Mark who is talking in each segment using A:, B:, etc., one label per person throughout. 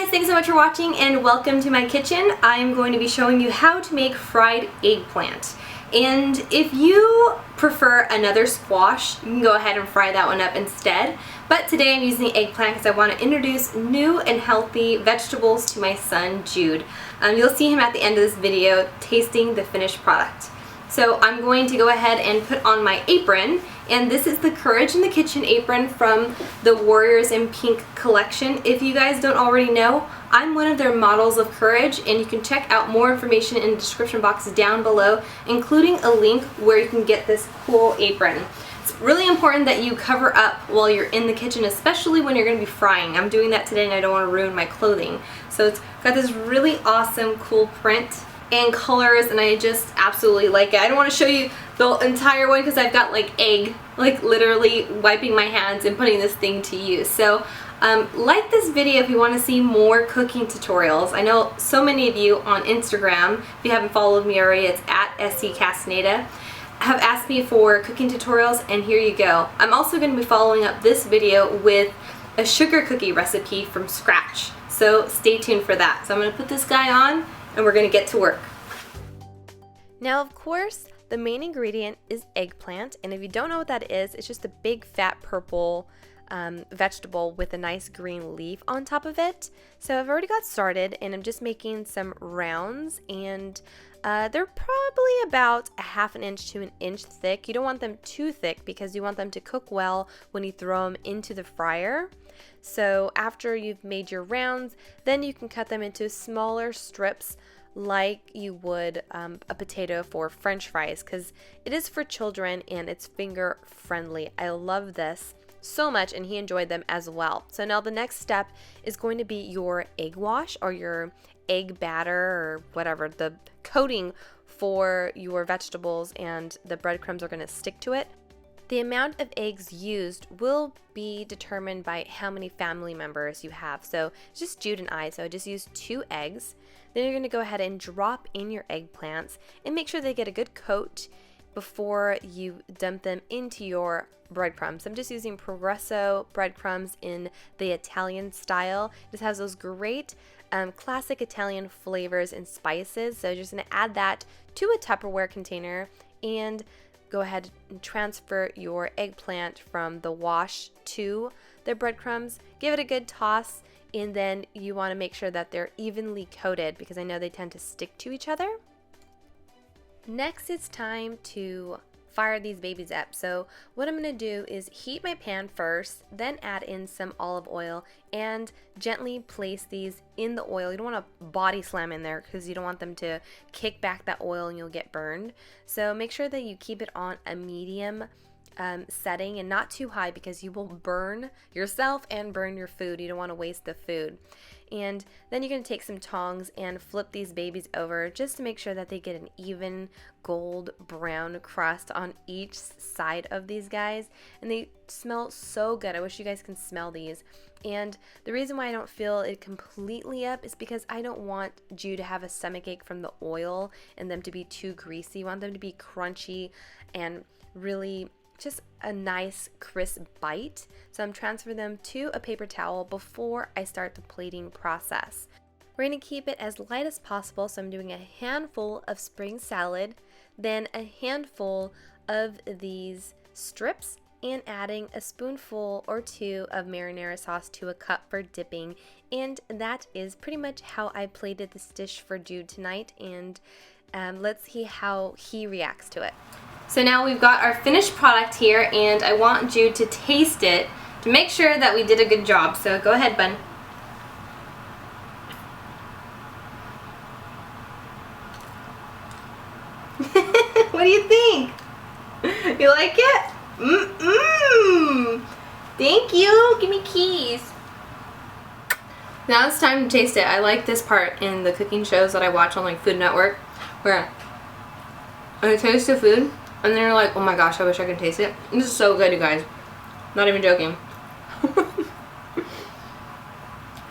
A: guys, thanks so much for watching and welcome to my kitchen. I'm going to be showing you how to make fried eggplant. And if you prefer another squash, you can go ahead and fry that one up instead. But today I'm using the eggplant because I want to introduce new and healthy vegetables to my son, Jude. You'll see him at the end of this video tasting the finished product. So I'm going to go ahead and put on my apron, and this is the Courage in the Kitchen apron from the Warriors in Pink collection. If you guys don't already know, I'm one of their models of courage, and you can check out more information in the description box down below, including a link where you can get this cool apron. It's really important that you cover up while you're in the kitchen, especially when you're going to be frying. I'm doing that today and I don't want to ruin my clothing. So it's got this really awesome cool print and colors, and I just absolutely like it. I don't want to show you the entire one because I've got like egg, like literally wiping my hands and putting this thing to use. So like this video if you want to see more cooking tutorials. I know so many of you on Instagram, if you haven't followed me already, it's at SCCastaneda, have asked me for cooking tutorials, and here you go. I'm also going to be following up this video with a sugar cookie recipe from scratch. So stay tuned for that. So I'm going to put this guy on and we're going to get to work. Now, of course, the main ingredient is eggplant, and if you don't know what that is, it's just a big fat purple vegetable with a nice green leaf on top of it. So I've already got started and I'm just making some rounds, and they're probably about a ½ inch to an inch thick. You don't want them too thick because you want them to cook well when you throw them into the fryer. So after you've made your rounds, then you can cut them into smaller strips like you would a potato for French fries, because it is for children and it's finger friendly. I love this so much, and he enjoyed them as well. So now the next step is going to be your egg wash or your egg batter or whatever, the coating for your vegetables, and the breadcrumbs are going to stick to it. The amount of eggs used will be determined by how many family members you have. So it's just Jude and I, so I just used 2 eggs. Then you're going to go ahead and drop in your eggplants and make sure they get a good coat before you dump them into your breadcrumbs. I'm just using Progresso breadcrumbs in the Italian style. This has those great classic Italian flavors and spices. So just going to add that to a Tupperware container and go ahead and transfer your eggplant from the wash to the breadcrumbs. Give it a good toss, and then you want to make sure that they're evenly coated because I know they tend to stick to each other. Next, it's time to fire these babies up. So what I'm going to do is heat my pan first, then add in some olive oil and gently place these in the oil. You don't want to body slam in there because you don't want them to kick back that oil and you'll get burned. So make sure that you keep it on a medium setting and not too high because you will burn yourself and burn your food. You don't want to waste the food. And then you're going to take some tongs and flip these babies over just to make sure that they get an even gold brown crust on each side of these guys. And they smell so good. I wish you guys can smell these. And the reason why I don't fill it completely up is because I don't want Jude to have a stomachache from the oil and them to be too greasy. I want them to be crunchy and really just a nice crisp bite. So I'm transferring them to a paper towel before I start the plating process. We're going to keep it as light as possible, so I'm doing a handful of spring salad, then a handful of these strips, and adding a spoonful or 2 of marinara sauce to a cup for dipping. And that is pretty much how I plated this dish for Jude tonight, and let's see how he reacts to it. So now we've got our finished product here, and I want Jude to taste it to make sure that we did a good job. So go ahead, bud. What do you think? You like it? Thank you. Give me keys. Now it's time to taste it. I like this part in the cooking shows that I watch on like Food Network, where I taste the food and then you're like, oh my gosh, I wish I could taste it. This is so good, you guys. Not even joking.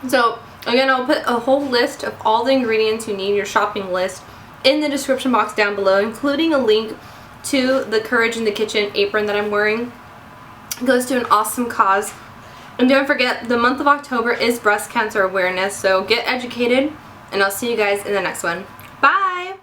A: So again, I'll put a whole list of all the ingredients you need, your shopping list, in the description box down below, including a link to the Courage in the Kitchen apron that I'm wearing. It goes to an awesome cause. And don't forget, the month of October is breast cancer awareness, so get educated, and I'll see you guys in the next one. Bye!